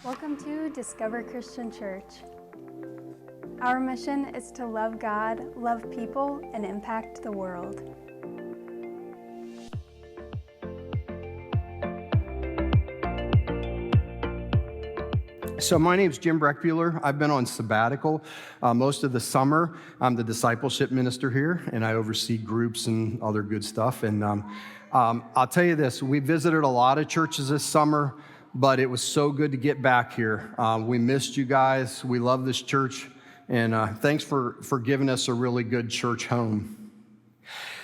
Welcome to Discover Christian Church. Our mission is to love God, love people, and impact the world. So my name's Jim Breckbuehler. I've been on sabbatical most of the summer. I'm the discipleship minister here, and I oversee groups and other good stuff. And I'll tell you this, we visited a lot of churches this summer, but it was so good to get back here. We missed you guys. We love this church, and thanks for giving us a really good church home.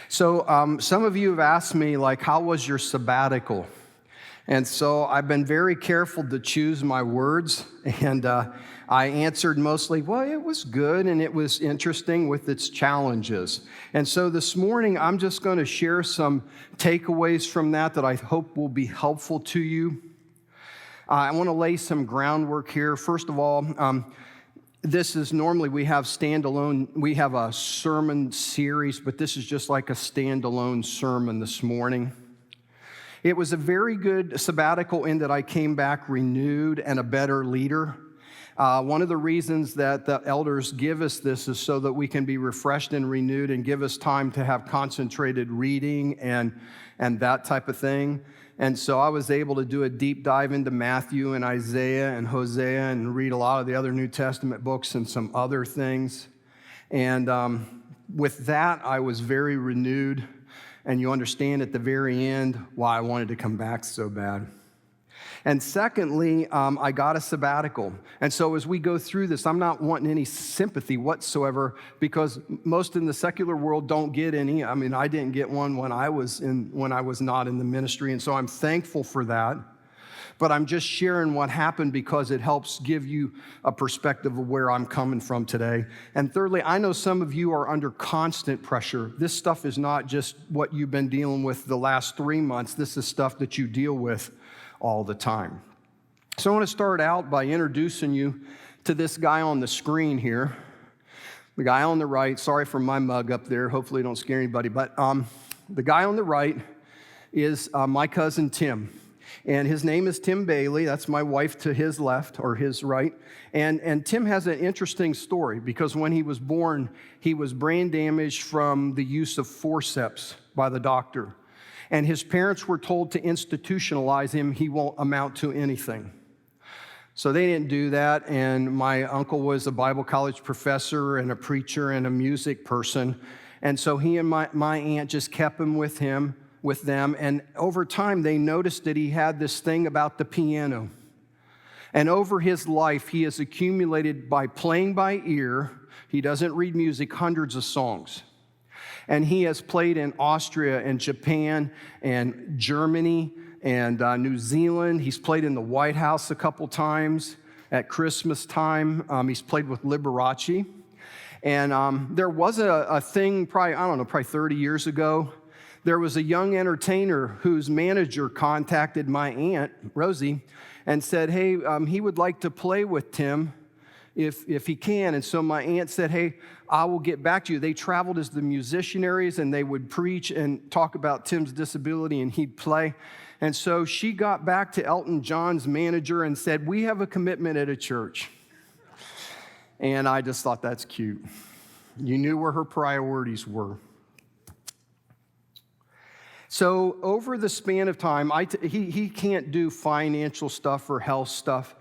So some of you have asked me, like, how was your sabbatical? And so I've been very careful to choose my words, and I answered mostly, well, it was good and it was interesting with its challenges. And so this morning, I'm just going to share some takeaways from that I hope will be helpful to you. I want to lay some groundwork here. First of all, this is normally we have a sermon series, but this is just like a standalone sermon this morning. It was a very good sabbatical in that I came back renewed and a better leader. One of the reasons that the elders give us this is so that we can be refreshed and renewed and give us time to have concentrated reading and that type of thing. And so I was able to do a deep dive into Matthew and Isaiah and Hosea and read a lot of the other New Testament books and some other things. And with that, I was very renewed. And you understand at the very end why I wanted to come back so bad. And secondly, I got a sabbatical. And so as we go through this, I'm not wanting any sympathy whatsoever because most in the secular world don't get any. I mean, I didn't get one when I was not in the ministry, and so I'm thankful for that. But I'm just sharing what happened because it helps give you a perspective of where I'm coming from today. And thirdly, I know some of you are under constant pressure. This stuff is not just what you've been dealing with the last 3 months. This is stuff that you deal with all the time. So I want to start out by introducing you to this guy on the screen here. The guy on the right, sorry for my mug up there. Hopefully it don't scare anybody. But the guy on the right is my cousin Tim. And his name is Tim Bailey. That's my wife to his left, or his right. And Tim has an interesting story because when he was born, he was brain damaged from the use of forceps by the doctor. And his parents were told to institutionalize him. He won't amount to anything. So they didn't do that. And my uncle was a Bible college professor and a preacher and a music person. And so he and my aunt just kept him with them, and over time they noticed that he had this thing about the piano. And over his life, he has accumulated by playing by ear, he doesn't read music, hundreds of songs. And he has played in Austria and Japan and Germany and New Zealand. He's played in the White House a couple times at Christmas time. He's played with Liberace. And there was a thing probably 30 years ago. There was a young entertainer whose manager contacted my aunt, Rosie, and said, hey, he would like to play with Tim if he can. And so my aunt said, hey, I will get back to you. They traveled as the musicianaries, and they would preach and talk about Tim's disability, and he'd play. And so she got back to Elton John's manager and said, we have a commitment at a church. And I just thought that's cute. You knew where her priorities were. So over the span of time, he can't do financial stuff or health stuff.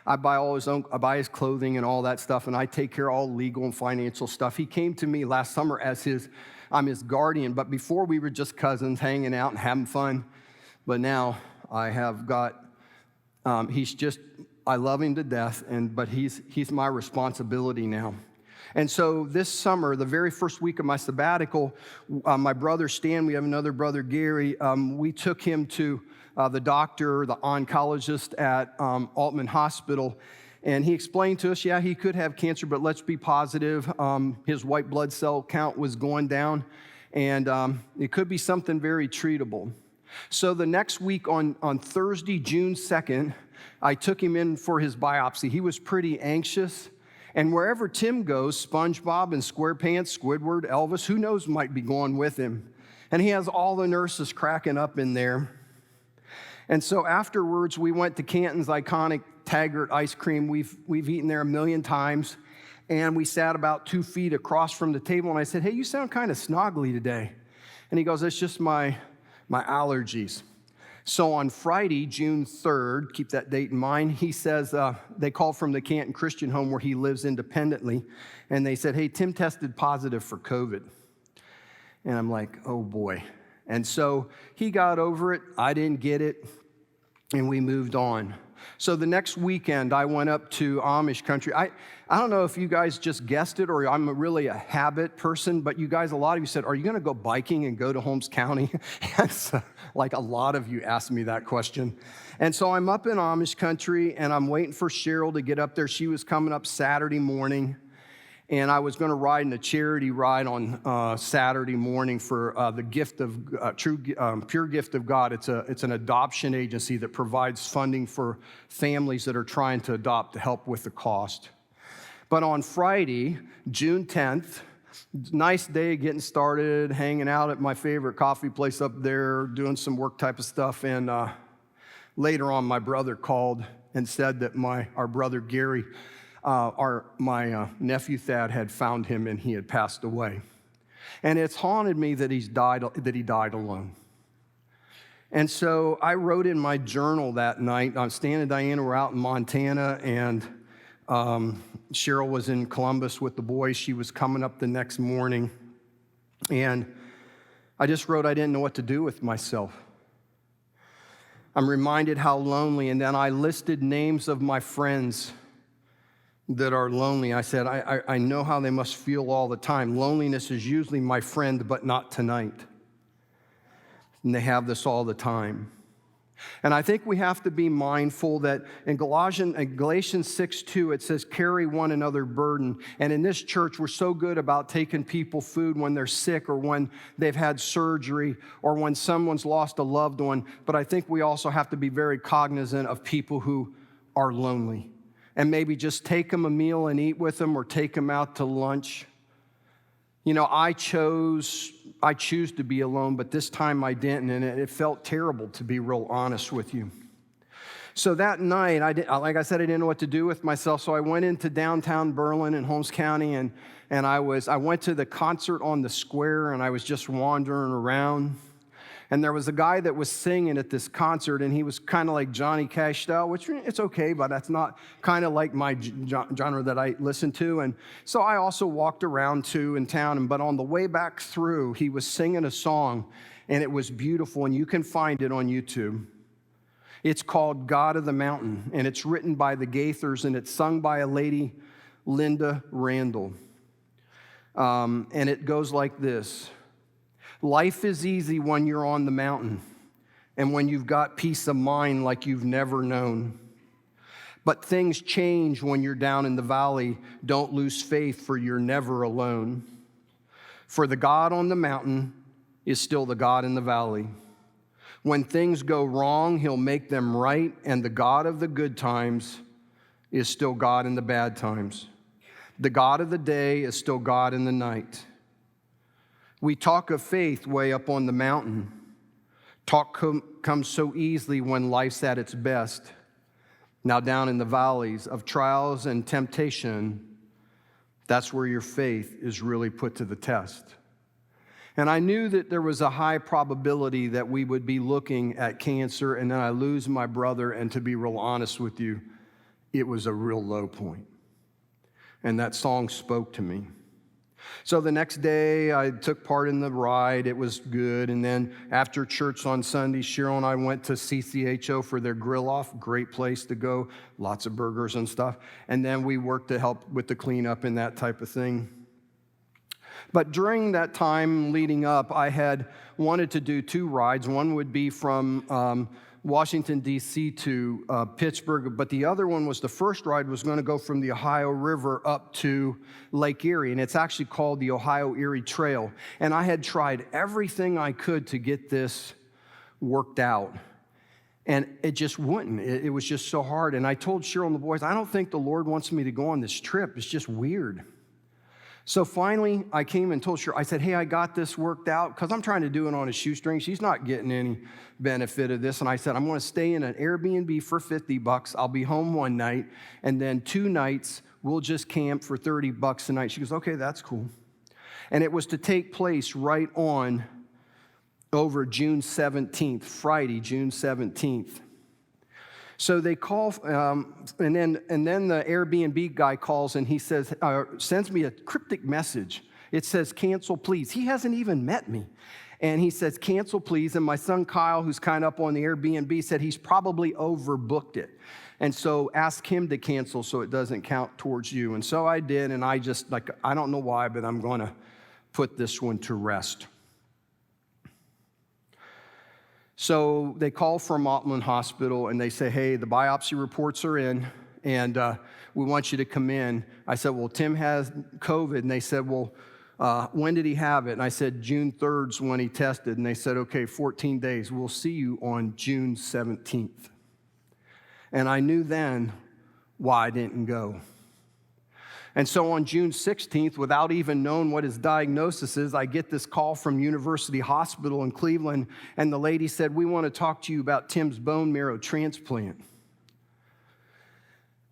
I buy his clothing and all that stuff, and I take care of all legal and financial stuff. He came to me last summer as I'm his guardian, but before we were just cousins hanging out and having fun. But now I have got, I love him to death, but he's my responsibility now. And so this summer, the very first week of my sabbatical, my brother Stan, we have another brother Gary, we took him to the doctor, the oncologist at Altman Hospital, and he explained to us, yeah, he could have cancer, but let's be positive. His white blood cell count was going down, and it could be something very treatable. So the next week on Thursday, June 2nd, I took him in for his biopsy. He was pretty anxious. And wherever Tim goes, SpongeBob and SquarePants, Squidward, Elvis, who knows, might be going with him. And he has all the nurses cracking up in there. And so afterwards, we went to Canton's iconic Taggart ice cream. We've eaten there a million times. And we sat about 2 feet across from the table, and I said, hey, you sound kind of snoggly today. And he goes, it's just my allergies. So on Friday, June 3rd, keep that date in mind, he says, they called from the Canton Christian home where he lives independently, and they said, hey, Tim tested positive for COVID. And I'm like, oh boy. And so he got over it, I didn't get it, and we moved on. So the next weekend, I went up to Amish country. I don't know if you guys just guessed it or I'm really a habit person, but you guys, a lot of you said, are you going to go biking and go to Holmes County? Yes, like a lot of you asked me that question. And so I'm up in Amish country, and I'm waiting for Cheryl to get up there. She was coming up Saturday morning, and I was going to ride in a charity ride on Saturday morning for the gift of Pure Gift of God. It's an adoption agency that provides funding for families that are trying to adopt to help with the cost. But on Friday, June 10th, nice day getting started, hanging out at my favorite coffee place up there, doing some work type of stuff. And later on, my brother called and said that our brother Gary, my nephew Thad, had found him and he had passed away. And it's haunted me that he died alone. And so I wrote in my journal that night. Stan and Diana were out in Montana, and Cheryl was in Columbus with the boys. She was coming up the next morning. And I just wrote, I didn't know what to do with myself. I'm reminded how lonely. And then I listed names of my friends that are lonely. I said, I know how they must feel all the time. Loneliness is usually my friend, but not tonight. And they have this all the time. And I think we have to be mindful that in Galatians 6:2, it says, carry one another's burden. And in this church, we're so good about taking people food when they're sick or when they've had surgery or when someone's lost a loved one. But I think we also have to be very cognizant of people who are lonely. And maybe just take them a meal and eat with them, or take them out to lunch. You know, I choose to be alone, but this time I didn't, and it felt terrible, to be real honest with you. So that night, like I said, I didn't know what to do with myself, so I went into downtown Berlin in Holmes County, and I went to the concert on the square, and I was just wandering around. And there was a guy that was singing at this concert, and he was kind of like Johnny Cash style, which it's okay, but that's not kind of like my genre that I listen to. And so I also walked around too in town, but on the way back through, he was singing a song, and it was beautiful, and you can find it on YouTube. It's called God of the Mountain, and it's written by the Gaithers, and it's sung by a lady, Linda Randall. And it goes like this. Life is easy when you're on the mountain and when you've got peace of mind like you've never known. But things change when you're down in the valley. Don't lose faith, for you're never alone. For the God on the mountain is still the God in the valley. When things go wrong, he'll make them right, and the God of the good times is still God in the bad times. The God of the day is still God in the night. We talk of faith way up on the mountain. Talk comes so easily when life's at its best. Now down in the valleys of trials and temptation, that's where your faith is really put to the test. And I knew that there was a high probability that we would be looking at cancer, and then I lose my brother, and to be real honest with you, it was a real low point. And that song spoke to me. So the next day, I took part in the ride. It was good. And then after church on Sunday, Cheryl and I went to CCHO for their grill-off. Great place to go. Lots of burgers and stuff. And then we worked to help with the cleanup and that type of thing. But during that time leading up, I had wanted to do 2 rides. One would be from Washington, D.C. to Pittsburgh, but the other one was the first ride was going to go from the Ohio River up to Lake Erie, and it's actually called the Ohio Erie Trail. And I had tried everything I could to get this worked out, and it just wouldn't. It was just so hard. And I told Cheryl and the boys, I don't think the Lord wants me to go on this trip. It's just weird. So finally, I came and told Cheryl, I said, hey, I got this worked out because I'm trying to do it on a shoestring. She's not getting any benefit of this. And I said, I'm going to stay in an Airbnb for $50. I'll be home one night, and then 2 nights, we'll just camp for $30 a night. She goes, okay, that's cool. And it was to take place right on over June 17th, Friday, June 17th. So they call, and then the Airbnb guy calls and he says, sends me a cryptic message. It says, cancel please. He hasn't even met me. And he says, cancel please. And my son Kyle, who's kind of up on the Airbnb, said he's probably overbooked it. And so ask him to cancel so it doesn't count towards you. And so I did, and I just, I don't know why, but I'm going to put this one to rest. So they call from Altman Hospital, and they say, hey, the biopsy reports are in, and we want you to come in. I said, well, Tim has COVID. And they said, well, when did he have it? And I said, June 3rd's when he tested. And they said, okay, 14 days. We'll see you on June 17th. And I knew then why I didn't go. And so on June 16th, without even knowing what his diagnosis is, I get this call from University Hospital in Cleveland, and the lady said, we want to talk to you about Tim's bone marrow transplant.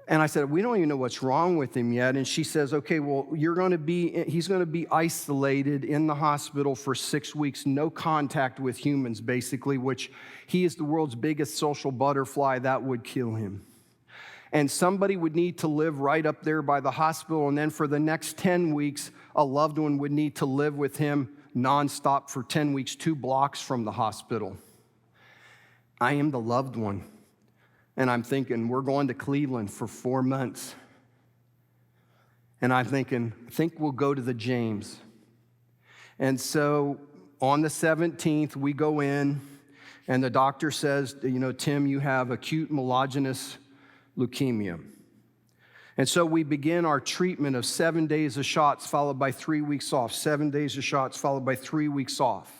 And I said, we don't even know what's wrong with him yet. And she says, okay, well, he's going to be isolated in the hospital for 6 weeks, no contact with humans, basically, which he is the world's biggest social butterfly. That would kill him. And somebody would need to live right up there by the hospital, and then for the next 10 weeks, a loved one would need to live with him nonstop for 10 weeks, 2 blocks from the hospital. I am the loved one. And I'm thinking, we're going to Cleveland for 4 months. And I'm thinking, I think we'll go to the James. And so on the 17th, we go in, and the doctor says, Tim, you have acute myelogenous leukemia. And so we begin our treatment of 7 days of shots followed by 3 weeks off, 7 days of shots followed by 3 weeks off.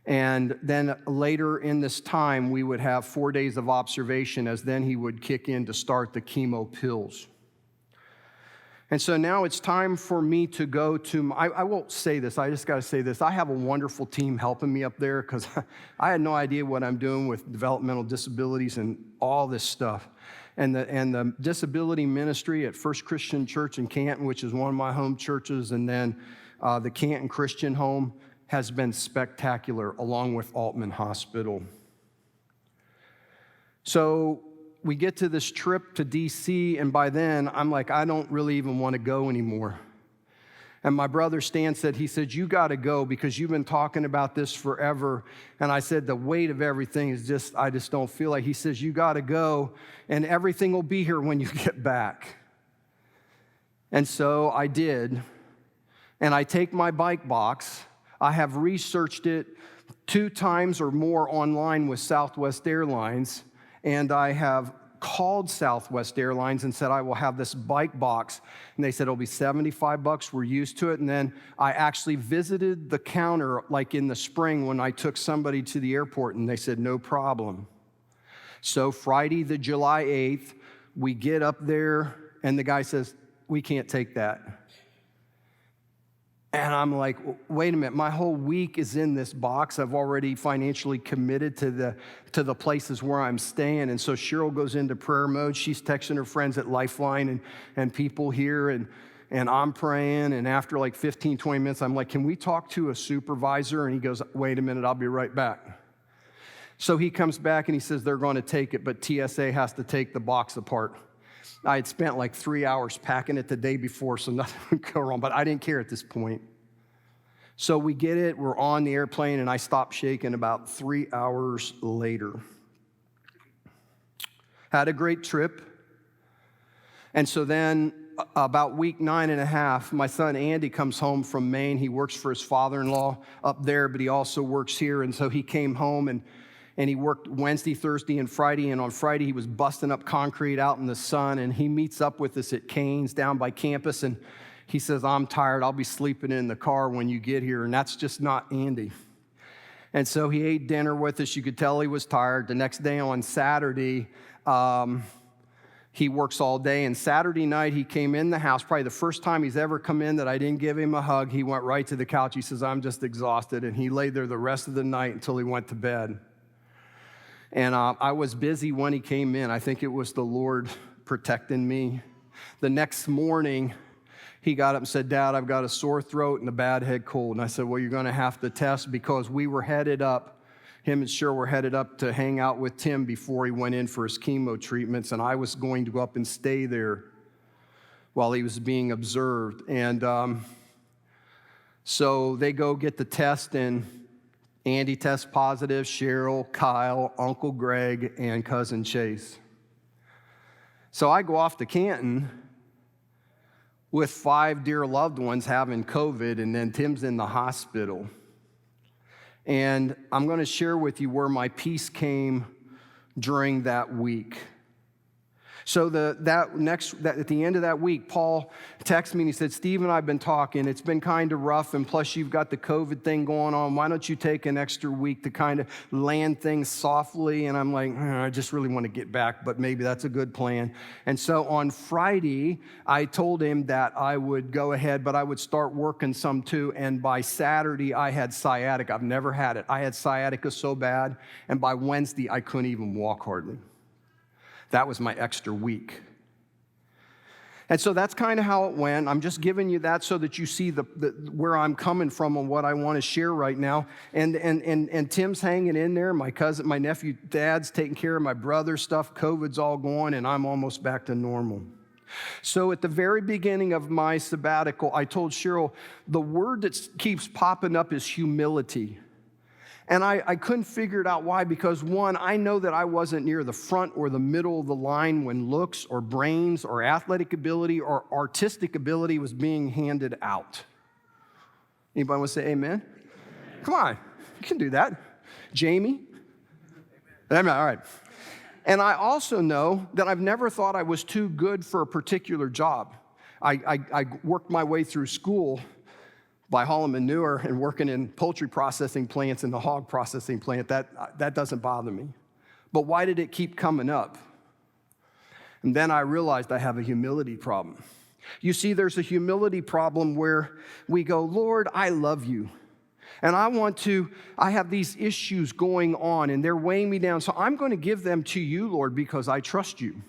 And then later in this time, we would have 4 days of observation, as then he would kick in to start the chemo pills. And so now it's time for me to go to, I won't say this, I just got to say this. I have a wonderful team helping me up there because I had no idea what I'm doing with developmental disabilities and all this stuff. And the disability ministry at First Christian Church in Canton, which is one of my home churches, and then the Canton Christian Home has been spectacular, along with Altman Hospital. So we get to this trip to D.C., and by then, I'm like, I don't really even want to go anymore. And my brother Stan said, you got to go because you've been talking about this forever. And I said, the weight of everything is I just don't feel like. He says, you got to go, and everything will be here when you get back. And so I did, and I take my bike box. I have researched it 2 times or more online with Southwest Airlines, and I have called Southwest Airlines and said, I will have this bike box. And they said, it'll be $75. We're used to it. And then I actually visited the counter like in the spring when I took somebody to the airport, and they said, no problem. So Friday, the July 8th, we get up there, and the guy says, we can't take that. And I'm like, wait a minute, my whole week is in this box. I've already financially committed to the places where I'm staying. And so Cheryl goes into prayer mode. She's texting her friends at Lifeline and people here, and I'm praying. And after like 15, 20 minutes, I'm like, can we talk to a supervisor? And he goes, wait a minute, I'll be right back. So he comes back and he says, they're going to take it, but TSA has to take the box apart. I had spent like 3 hours packing it the day before, so nothing would go wrong, but I didn't care at this point. So we get it, we're on the airplane, and I stopped shaking about 3 hours later. Had a great trip. And so then about week 9.5, my son Andy comes home from Maine. He works for his father-in-law up there, but he also works here. And so he came home, and he worked Wednesday, Thursday, and Friday. And on Friday, he was busting up concrete out in the sun. And he meets up with us at Cane's down by campus. And he says, I'm tired. I'll be sleeping in the car when you get here. And that's just not Andy. And so he ate dinner with us. You could tell he was tired. The next day on Saturday, He works all day, and Saturday night he came in the house, probably the first time he's ever come in that I didn't give him a hug. He went right to the couch. He says, I'm just exhausted, and he laid there the rest of the night until he went to bed. And I was busy when he came in. I think it was the Lord protecting me. The next morning, he got up and said, Dad, I've got a sore throat and a bad head cold. And I said, well, you're going to have to test, because we were headed up. Him and Cheryl were headed up to hang out with Tim before he went in for his chemo treatments, and I was going to go up and stay there while he was being observed. And so they go get the test, and Andy tests positive, Cheryl, Kyle, Uncle Greg, and Cousin Chase. So I go off to Canton with 5 dear loved ones having COVID, and then Tim's in the hospital. And I'm going to share with you where my peace came during that week. So at the end of that week, Paul texted me and he said, Steve and I have been talking. It's been kind of rough, and plus you've got the COVID thing going on. Why don't you take an extra week to kind of land things softly? And I'm like, I just really want to get back, but maybe that's a good plan. And so on Friday, I told him that I would go ahead, but I would start working some too. And by Saturday, I had sciatica. I've never had it. I had sciatica so bad, and by Wednesday, I couldn't even walk hardly. That was my extra week. And so that's kind of how it went. I'm just giving you that so that you see where I'm coming from and what I want to share right now. And Tim's hanging in there. My cousin, my nephew, Dad's taking care of my brother's stuff. COVID's all gone, and I'm almost back to normal. So at the very beginning of my sabbatical, I told Cheryl, the word that keeps popping up is humility. And I couldn't figure it out why, because one, I know that I wasn't near the front or the middle of the line when looks or brains or athletic ability or artistic ability was being handed out. Anybody want to say amen? Come on, you can do that. Jamie? Amen. All right. And I also know that I've never thought I was too good for a particular job. I worked my way through school by hauling manure and working in poultry processing plants and the hog processing plant. That doesn't bother me. But why did it keep coming up? And then I realized I have a humility problem. You see, there's a humility problem where we go, Lord, I love you. And I have these issues going on, and they're weighing me down. So I'm going to give them to you, Lord, because I trust you.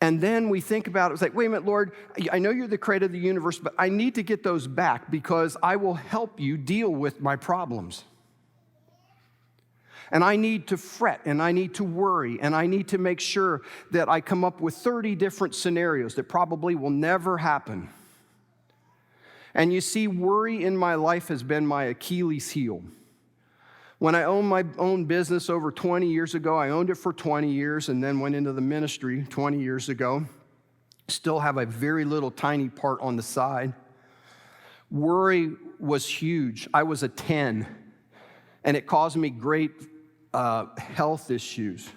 And then we think about it, it's like, wait a minute, Lord, I know you're the creator of the universe, but I need to get those back because I will help you deal with my problems. And I need to fret, and I need to worry, and I need to make sure that I come up with 30 different scenarios that probably will never happen. And you see, worry in my life has been my Achilles heel. When I owned my own business over 20 years ago, I owned it for 20 years and then went into the ministry 20 years ago. Still have a very little tiny part on the side. Worry was huge. I was a 10, and it caused me great health issues.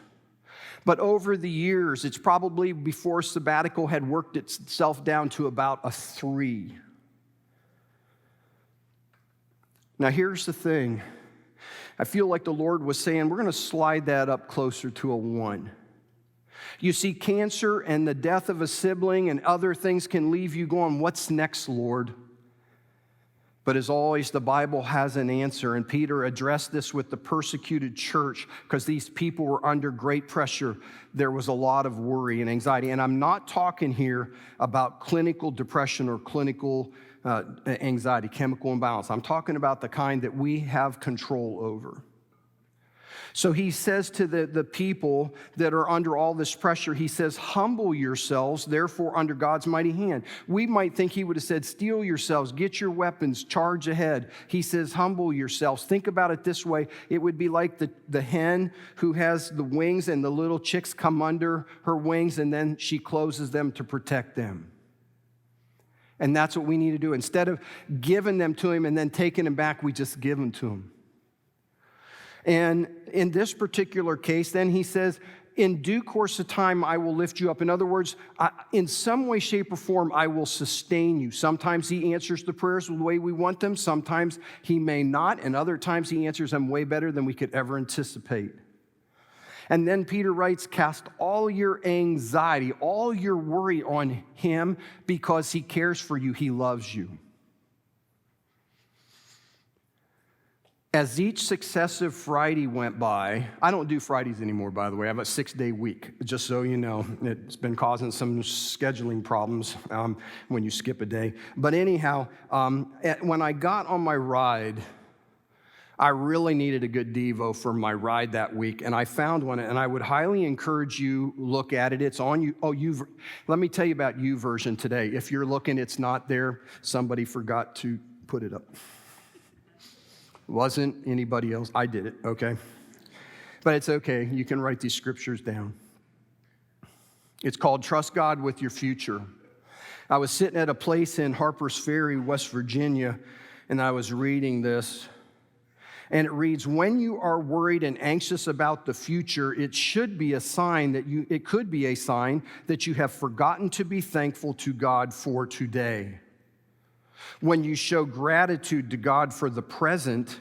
But over the years, it's probably before sabbatical had worked itself down to about a 3. Now, here's the thing. I feel like the Lord was saying, we're going to slide that up closer to a 1. You see, cancer and the death of a sibling and other things can leave you going, what's next, Lord? But as always, the Bible has an answer, and Peter addressed this with the persecuted church because these people were under great pressure. There was a lot of worry and anxiety, and I'm not talking here about clinical depression or clinical anxiety, chemical imbalance. I'm talking about the kind that we have control over. So he says to the people that are under all this pressure, he says, humble yourselves, therefore, under God's mighty hand. We might think he would have said, steel yourselves, get your weapons, charge ahead. He says, humble yourselves. Think about it this way. It would be like the hen who has the wings and the little chicks come under her wings and then she closes them to protect them. And that's what we need to do. Instead of giving them to him and then taking them back, we just give them to him. And in this particular case, then he says, in due course of time, I will lift you up. In other words, in some way, shape, or form, I will sustain you. Sometimes he answers the prayers the way we want them. Sometimes he may not. And other times he answers them way better than we could ever anticipate. And then Peter writes, cast all your anxiety, all your worry on him because he cares for you. He loves you. As each successive Friday went by, I don't do Fridays anymore, by the way. I have a 6-day week, just so you know. It's been causing some scheduling problems when you skip a day. But anyhow, when I got on my ride, I really needed a good Devo for my ride that week, and I found one, and I would highly encourage you look at it. It's on you. Let me tell you about YouVersion today. If you're looking, it's not there. Somebody forgot to put it up. Wasn't anybody else. I did it, okay? But it's okay. You can write these scriptures down. It's called Trust God with Your Future. I was sitting at a place in Harpers Ferry, West Virginia, and I was reading this. And it reads, when you are worried and anxious about the future, it could be a sign that you have forgotten to be thankful to God for today. When you show gratitude to God for the present,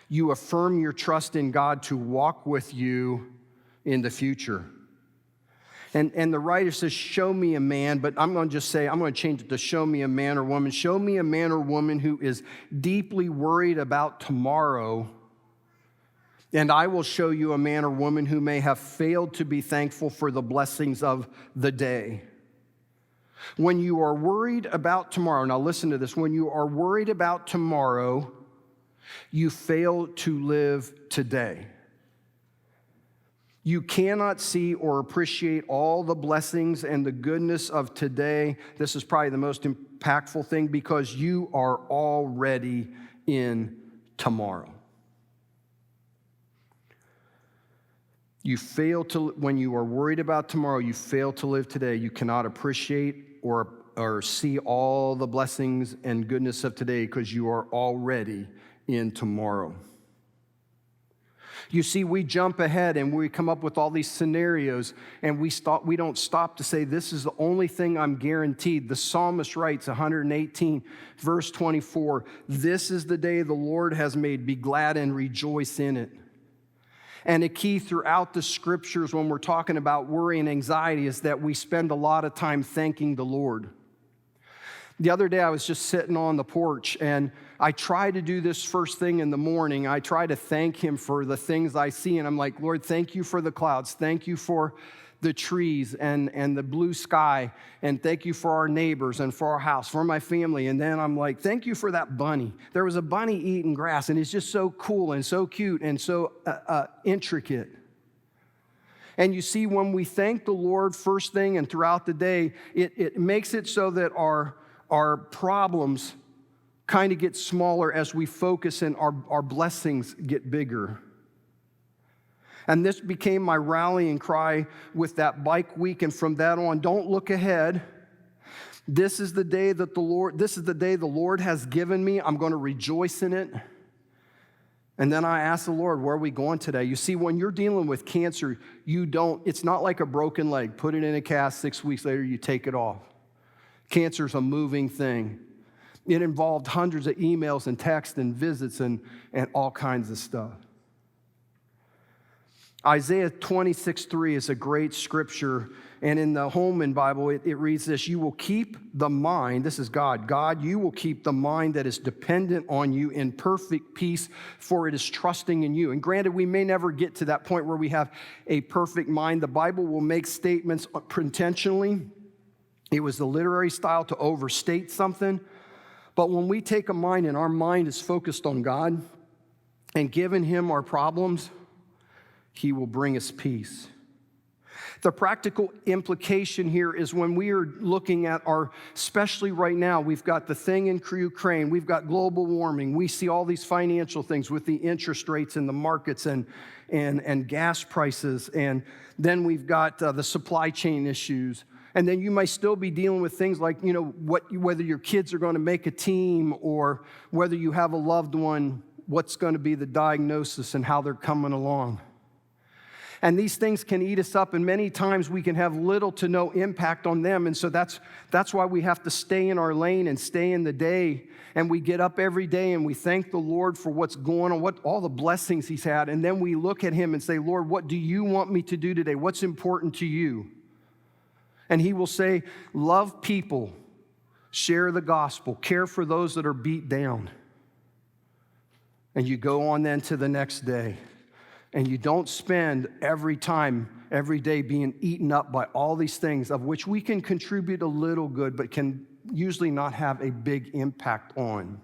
you affirm your trust in God to walk with you in the future. And the writer says, show me a man, but I'm going to change it to show me a man or woman. Show me a man or woman who is deeply worried about tomorrow, and I will show you a man or woman who may have failed to be thankful for the blessings of the day. When you are worried about tomorrow, now listen to this, when you are worried about tomorrow, you fail to live today. You cannot see or appreciate all the blessings and the goodness of today. This is probably the most impactful thing because you are already in tomorrow. When you are worried about tomorrow, you fail to live today. You cannot appreciate or see all the blessings and goodness of today because you are already in tomorrow. You see, we jump ahead and we come up with all these scenarios and we don't stop to say, this is the only thing I'm guaranteed. The psalmist writes, 118, verse 24, this is the day the Lord has made. Be glad and rejoice in it. And a key throughout the scriptures when we're talking about worry and anxiety is that we spend a lot of time thanking the Lord. The other day I was just sitting on the porch and I try to do this first thing in the morning. I try to thank him for the things I see. And I'm like, Lord, thank you for the clouds. Thank you for the trees and the blue sky. And thank you for our neighbors and for our house, for my family. And then I'm like, thank you for that bunny. There was a bunny eating grass and it's just so cool and so cute and so intricate. And you see, when we thank the Lord first thing and throughout the day, it makes it so that our problems kind of get smaller as we focus and our blessings get bigger. And this became my rallying cry with that bike week, and from that on, don't look ahead. This is the day the Lord has given me. I'm going to rejoice in it. And then I asked the Lord, where are we going today? You see, when you're dealing with cancer, it's not like a broken leg. Put it in a cast, 6 weeks later, you take it off. Cancer's a moving thing. It involved hundreds of emails and texts and visits and all kinds of stuff. Isaiah 26:3 is a great scripture, and in the Holman Bible, it reads this, you will keep the mind, this is God, you will keep the mind that is dependent on you in perfect peace, for it is trusting in you. And granted, we may never get to that point where we have a perfect mind. The Bible will make statements intentionally. It was the literary style to overstate something. But when we take a mind and our mind is focused on God and giving him our problems, he will bring us peace. The practical implication here is when we are looking at especially right now, we've got the thing in Ukraine, we've got global warming, we see all these financial things with the interest rates in the markets and gas prices, and then we've got the supply chain issues. And then you might still be dealing with things like, whether your kids are going to make a team or whether you have a loved one, what's going to be the diagnosis and how they're coming along. And these things can eat us up, and many times we can have little to no impact on them. And so that's why we have to stay in our lane and stay in the day. And we get up every day and we thank the Lord for what's going on, what all the blessings he's had. And then we look at him and say, Lord, what do you want me to do today? What's important to you? And he will say, love people, share the gospel, care for those that are beat down. And you go on then to the next day. And you don't spend every day being eaten up by all these things of which we can contribute a little good, but can usually not have a big impact on.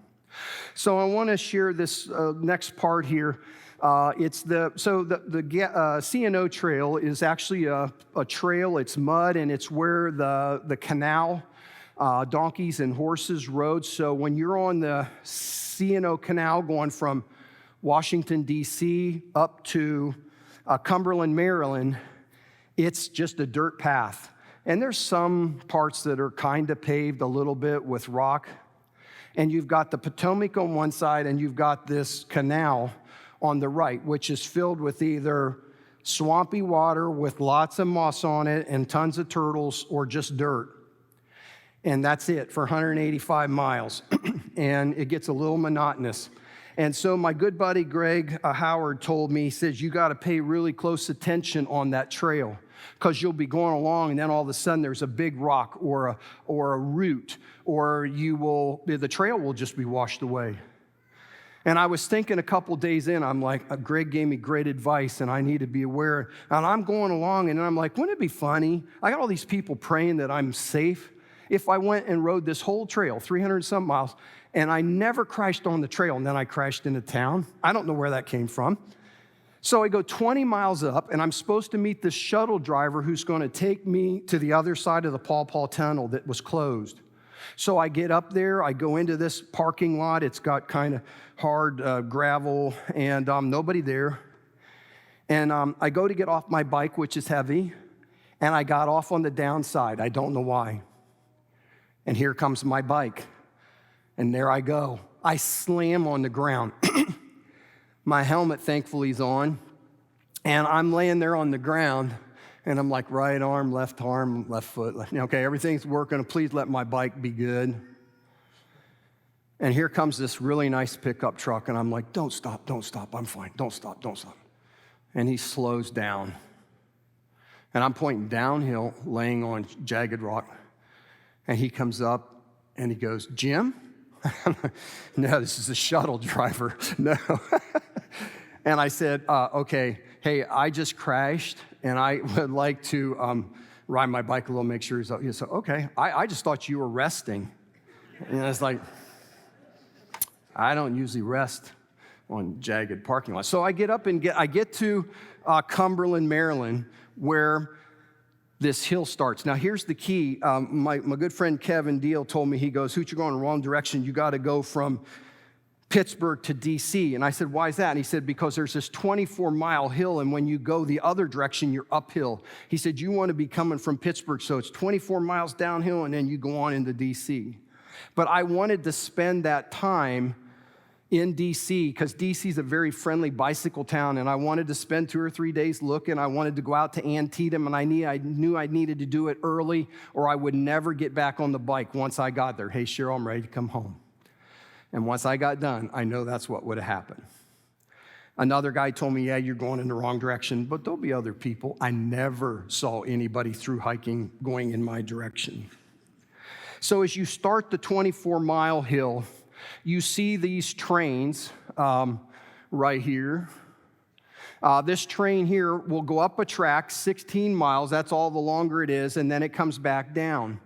So I want to share this next part here. It's the CNO trail is actually a trail. It's mud, and it's where the canal, donkeys and horses rode. So when you're on the CNO canal going from Washington, D.C. up to Cumberland, Maryland, it's just a dirt path. And there's some parts that are kind of paved a little bit with rock. And you've got the Potomac on one side, and you've got this canal on the right, which is filled with either swampy water with lots of moss on it and tons of turtles, or just dirt. And that's it for 185 miles. And it gets a little monotonous. And so my good buddy Greg Howard told me, he says, you got to pay really close attention on that trail, because you'll be going along and then all of a sudden there's a big rock or a root, or the trail will just be washed away. And I was thinking a couple days in, I'm like, Greg gave me great advice and I need to be aware. And I'm going along and I'm like, wouldn't it be funny? I got all these people praying that I'm safe. If I went and rode this whole trail, 300 and some miles, and I never crashed on the trail, and then I crashed into town. I don't know where that came from. So I go 20 miles up, and I'm supposed to meet this shuttle driver who's going to take me to the other side of the Paw Paw Tunnel that was closed. So I get up there, I go into this parking lot. It's got kind of hard gravel, and nobody there. And I go to get off my bike, which is heavy, and I got off on the downside. I don't know why. And here comes my bike. And there I go. I slam on the ground. My helmet, thankfully, is on. And I'm laying there on the ground. And I'm like, right arm, left foot. Okay, everything's working. Please let my bike be good. And here comes this really nice pickup truck. And I'm like, don't stop. I'm fine. Don't stop. And he slows down. And I'm pointing downhill, laying on jagged rock. And he comes up and he goes, Jim? No, this is a shuttle driver. No. And I said, okay, hey, I just crashed, and I would like to ride my bike a little, make sure he's up. He said, okay, I just thought you were resting. And I was like, I don't usually rest on jagged parking lots. So I get up and I get to Cumberland, Maryland, where this hill starts. Now, here's the key. My good friend Kevin Deal told me, he goes, Hoot, you're going in the wrong direction. You got to go from Pittsburgh to D.C. And I said, why is that? And he said, because there's this 24-mile hill, and when you go the other direction, you're uphill. He said, you want to be coming from Pittsburgh, so it's 24 miles downhill, and then you go on into D.C. But I wanted to spend that time in D.C. because D.C. is a very friendly bicycle town, and I wanted to spend 2 or 3 days looking. I wanted to go out to Antietam, and I knew I needed to do it early, or I would never get back on the bike once I got there. Hey, Cheryl, I'm ready to come home. And once I got done, I know that's what would have happened. Another guy told me, yeah, you're going in the wrong direction, but there'll be other people. I never saw anybody through hiking going in my direction. So as you start the 24-mile hill, you see these trains right here. This train here will go up a track 16 miles. That's all the longer it is, and then it comes back down.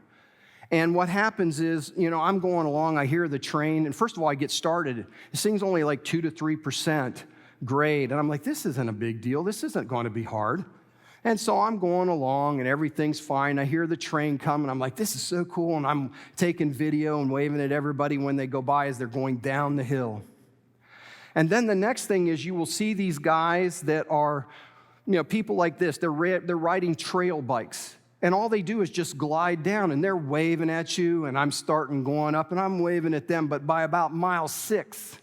And what happens is, I'm going along, I hear the train, and first of all, I get started. This thing's only like 2 to 3% grade, and I'm like, this isn't a big deal. This isn't going to be hard. And so I'm going along, and everything's fine. I hear the train come, and I'm like, this is so cool, and I'm taking video and waving at everybody when they go by as they're going down the hill. And then the next thing is you will see these guys that are, people like this. They're riding trail bikes. And all they do is just glide down, and they're waving at you, and I'm starting going up, and I'm waving at them. But by about mile 6,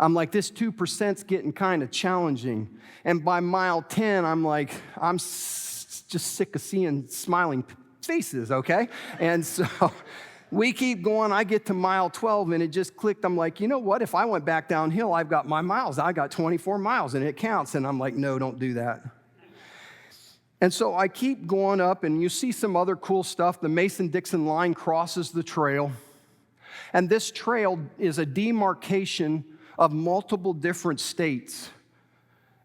I'm like, this 2%'s getting kind of challenging. And by mile 10, I'm like, just sick of seeing smiling faces, okay? And so we keep going. I get to mile 12, and it just clicked. I'm like, you know what? If I went back downhill, I've got my miles. I got 24 miles, and it counts. And I'm like, no, don't do that. And so I keep going up, and you see some other cool stuff. The Mason-Dixon line crosses the trail. And this trail is a demarcation of multiple different states.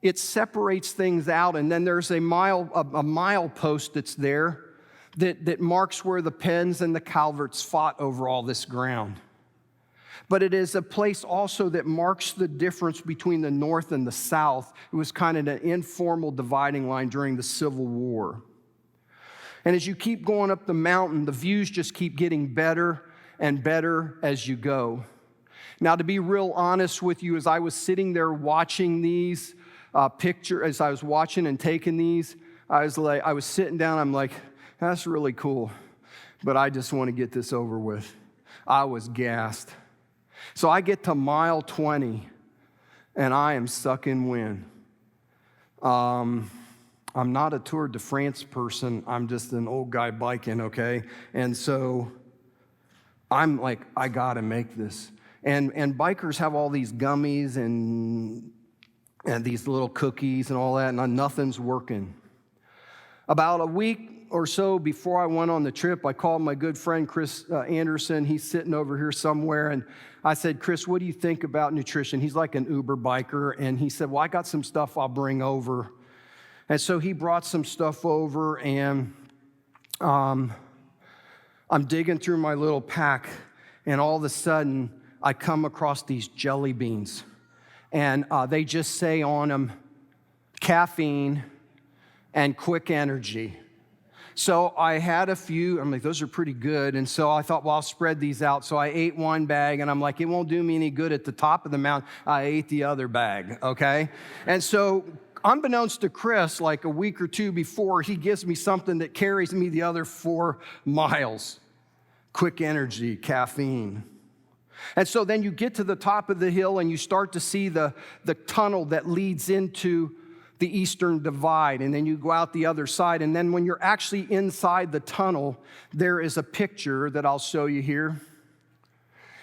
It separates things out, and then there's a mile post that's there that marks where the Penns and the Calverts fought over all this ground. But it is a place also that marks the difference between the North and the South. It was kind of an informal dividing line during the Civil War. And as you keep going up the mountain, the views just keep getting better and better as you go. Now, to be real honest with you, as I was sitting there watching these as I was watching and taking these, I was sitting down, I'm like, that's really cool, but I just want to get this over with. I was gassed. So I get to mile 20, and I am sucking wind. I'm not a Tour de France person. I'm just an old guy biking, okay? And so I'm like, I got to make this. And bikers have all these gummies and these little cookies and all that, and nothing's working. About a week or so before I went on the trip, I called my good friend Chris Anderson. He's sitting over here somewhere, and I said, Chris, what do you think about nutrition? He's like an Uber biker, and he said, well, I got some stuff I'll bring over. And so he brought some stuff over, and I'm digging through my little pack, and all of a sudden, I come across these jelly beans, and they just say on them, caffeine and quick energy. So I had a few, I'm like, those are pretty good. And so I thought, well, I'll spread these out. So I ate one bag, and I'm like, it won't do me any good at the top of the mountain. I ate the other bag, okay? And so unbeknownst to Chris, like a week or two before, he gives me something that carries me the other 4 miles. Quick energy, caffeine. And so then you get to the top of the hill, and you start to see the tunnel that leads into the Eastern Divide, and then you go out the other side, and then when you're actually inside the tunnel, there is a picture that I'll show you here.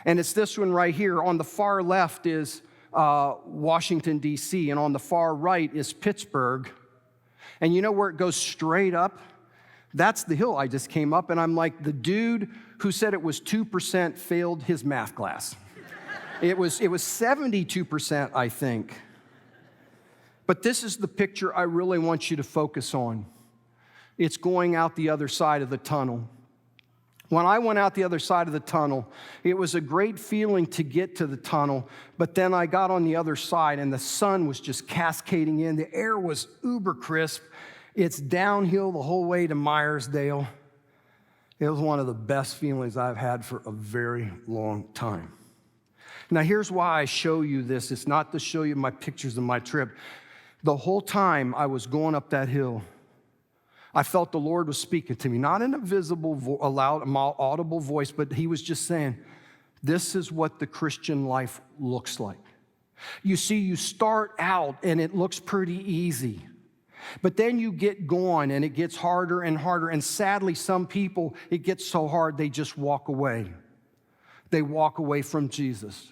And it's this one right here. On the far left is Washington, D.C., and on the far right is Pittsburgh. And you know where it goes straight up? That's the hill I just came up, and I'm like, the dude who said it was 2% failed his math class. It was 72%, I think. But this is the picture I really want you to focus on. It's going out the other side of the tunnel. When I went out the other side of the tunnel, it was a great feeling to get to the tunnel, but then I got on the other side, and the sun was just cascading in. The air was uber crisp. It's downhill the whole way to Myersdale. It was one of the best feelings I've had for a very long time. Now, here's why I show you this. It's not to show you my pictures of my trip. The whole time I was going up that hill, I felt the Lord was speaking to me, not in a visible, loud, audible voice, but he was just saying, this is what the Christian life looks like. You see, you start out and it looks pretty easy, but then you get going and it gets harder and harder, and sadly, some people, it gets so hard they just walk away. They walk away from Jesus.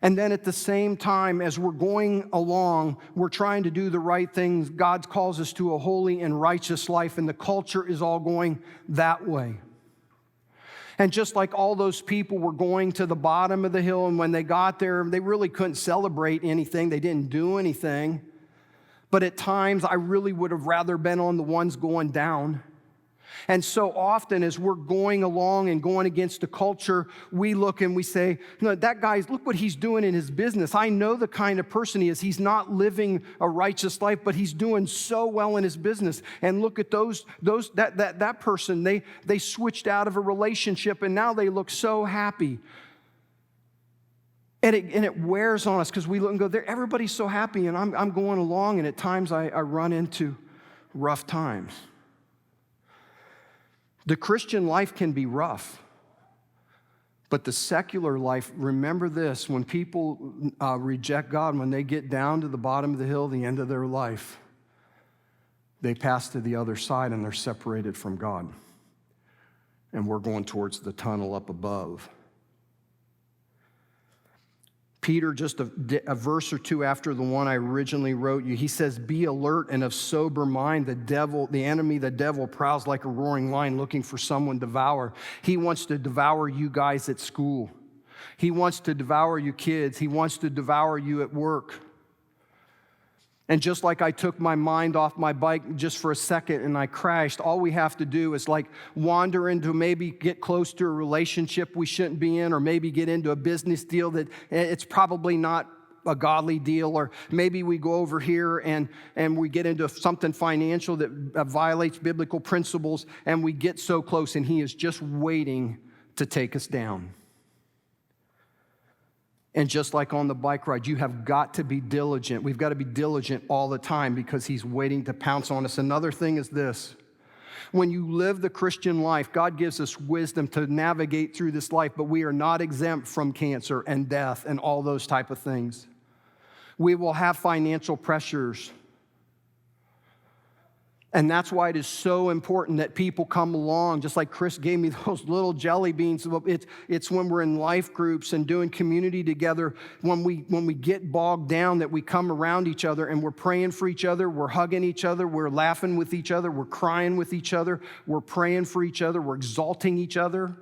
And then at the same time, as we're going along, we're trying to do the right things. God calls us to a holy and righteous life, and the culture is all going that way. And just like all those people were going to the bottom of the hill, and when they got there, they really couldn't celebrate anything. They didn't do anything. But at times, I really would have rather been on the ones going down. And so often as we're going along and going against the culture, we look and we say, you know, that guy's, look what he's doing in his business. I know the kind of person he is. He's not living a righteous life, but he's doing so well in his business. And look at that person, they switched out of a relationship and now they look so happy. And it wears on us because we look and go, there, everybody's so happy, and I'm going along, and at times I run into rough times. The Christian life can be rough, But the secular life, remember this, when people reject God, when they get down to the bottom of the hill, the end of their life, they pass to the other side and they're separated from God. And we're going towards the tunnel up above. Peter, just a verse or two after the one I originally wrote you, he says, be alert and of sober mind. The enemy, the devil, prowls like a roaring lion looking for someone to devour. He wants to devour you guys at school. He wants to devour you kids. He wants to devour you at work. And just like I took my mind off my bike just for a second and I crashed, all we have to do is like wander into, maybe get close to a relationship we shouldn't be in, or maybe get into a business deal that it's probably not a godly deal, or maybe we go over here and we get into something financial that violates biblical principles, and we get so close and he is just waiting to take us down. And just like on the bike ride, you have got to be diligent. We've got to be diligent all the time because he's waiting to pounce on us. Another thing is this. When you live the Christian life, God gives us wisdom to navigate through this life, but we are not exempt from cancer and death and all those type of things. We will have financial pressures. And that's why it is so important that people come along, just like Chris gave me those little jelly beans. It's when we're in life groups and doing community together, when we get bogged down, that we come around each other and we're praying for each other, we're hugging each other, we're laughing with each other, we're crying with each other, we're praying for each other, we're exalting each other.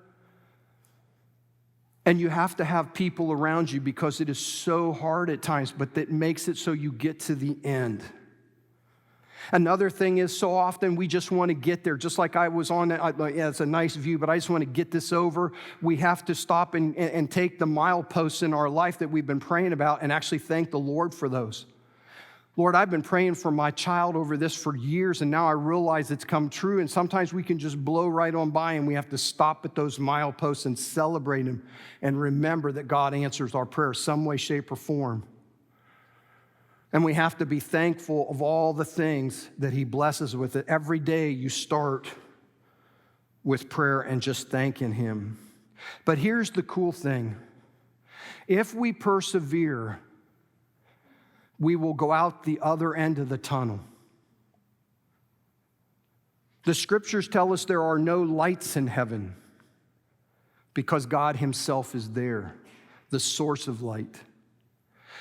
And you have to have people around you because it is so hard at times, but that makes it so you get to the end. Another thing is, so often we just want to get there. Just like I was on it, yeah, it's a nice view, but I just want to get this over. We have to stop and take the mileposts in our life that we've been praying about and actually thank the Lord for those. Lord, I've been praying for my child over this for years, and now I realize it's come true. And sometimes we can just blow right on by, and we have to stop at those mileposts and celebrate them and remember that God answers our prayers some way, shape, or form. And we have to be thankful of all the things that he blesses with it. Every day you start with prayer and just thanking him. But here's the cool thing. If we persevere, we will go out the other end of the tunnel. The scriptures tell us there are no lights in heaven because God himself is there, the source of light.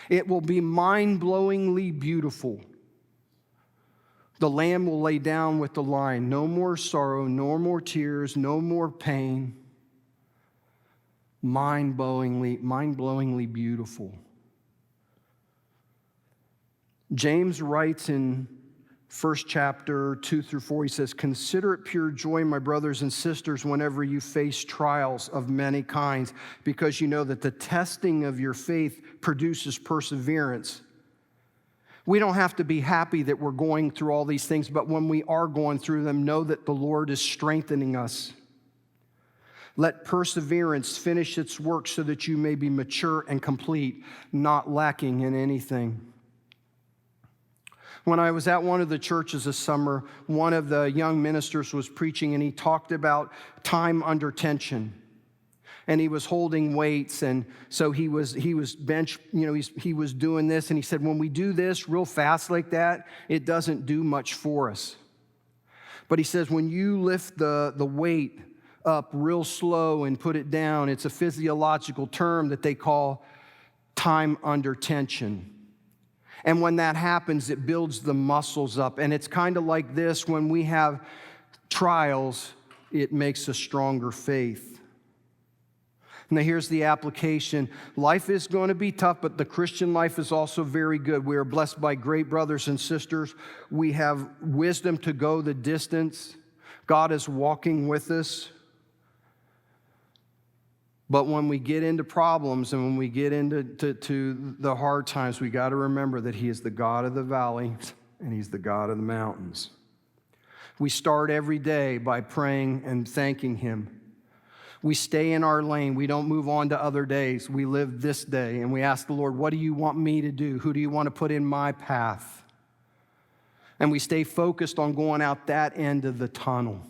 It will be mind-blowingly beautiful. The Lamb will lay down with the lion. No more sorrow, no more tears, no more pain. Mind-blowingly beautiful. James writes in 1st chapter 2-4, he says, consider it pure joy, my brothers and sisters, whenever you face trials of many kinds, because you know that the testing of your faith produces perseverance. We don't have to be happy that we're going through all these things, but when we are going through them, know that the Lord is strengthening us. Let perseverance finish its work so that you may be mature and complete, not lacking in anything. When I was at one of the churches this summer, one of the young ministers was preaching, and he talked about time under tension. And he was holding weights, and so he was bench, he was doing this, and he said, when we do this real fast like that, it doesn't do much for us. But he says, when you lift the weight up real slow and put it down, it's a physiological term that they call time under tension. And when that happens, it builds the muscles up. And it's kind of like this, when we have trials, it makes a stronger faith. Now here's the application. Life is going to be tough, but the Christian life is also very good. We are blessed by great brothers and sisters. We have wisdom to go the distance. God is walking with us. But when we get into problems and when we get into the hard times, we got to remember that he is the God of the valley and he's the God of the mountains. We start every day by praying and thanking him. We stay in our lane. We don't move on to other days. We live this day, and we ask the Lord, what do you want me to do? Who do you want to put in my path? And we stay focused on going out that end of the tunnel.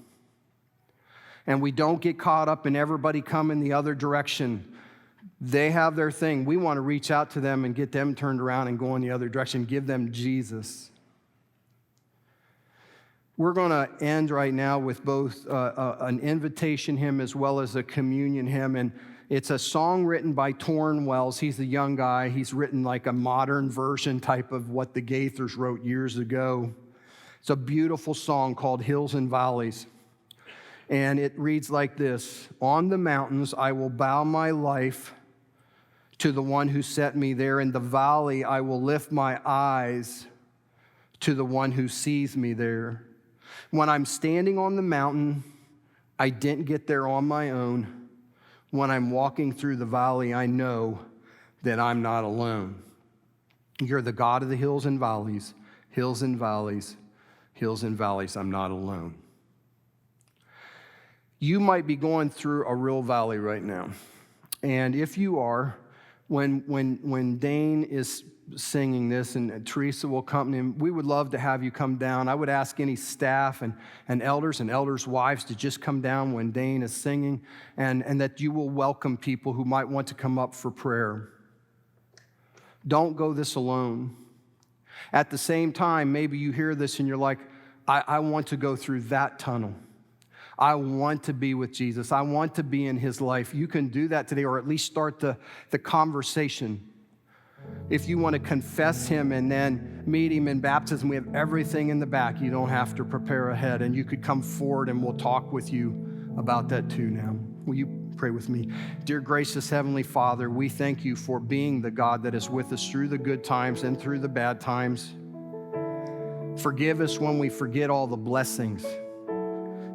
And we don't get caught up in everybody coming the other direction. They have their thing. We want to reach out to them and get them turned around and go in the other direction. Give them Jesus. We're going to end right now with both an invitation hymn as well as a communion hymn. And it's a song written by Torrin Wells. He's a young guy. He's written like a modern version type of what the Gaithers wrote years ago. It's a beautiful song called Hills and Valleys. And it reads like this: on the mountains I will bow my life to the one who set me there. In the valley I will lift my eyes to the one who sees me there. When I'm standing on the mountain, I didn't get there on my own. When I'm walking through the valley, I know that I'm not alone. You're the God of the hills and valleys, hills and valleys, hills and valleys. I'm not alone. You might be going through a real valley right now. And if you are, when Dane is singing this and Teresa will accompany him, we would love to have you come down. I would ask any staff and elders' wives to just come down when Dane is singing, and that you will welcome people who might want to come up for prayer. Don't go this alone. At the same time, maybe you hear this and you're like, I want to go through that tunnel. I want to be with Jesus. I want to be in his life. You can do that today, or at least start the conversation. If you want to confess him and then meet him in baptism, we have everything in the back. You don't have to prepare ahead, and you could come forward and we'll talk with you about that too now. Will you pray with me? Dear gracious Heavenly Father, we thank you for being the God that is with us through the good times and through the bad times. Forgive us when we forget all the blessings.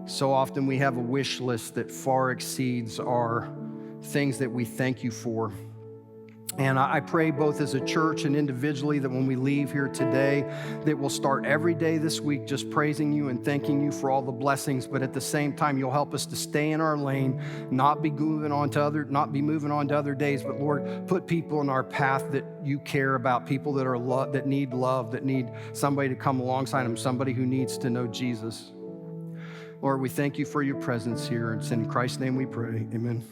So often we have a wish list that far exceeds our things that we thank you for. And I pray both as a church and individually that when we leave here today, that we'll start every day this week just praising you and thanking you for all the blessings. But at the same time, you'll help us to stay in our lane, not be moving on to other days. But Lord, put people in our path that you care about, people that need love, that need somebody to come alongside them, somebody who needs to know Jesus. Lord, we thank you for your presence here. It's in Christ's name we pray. Amen.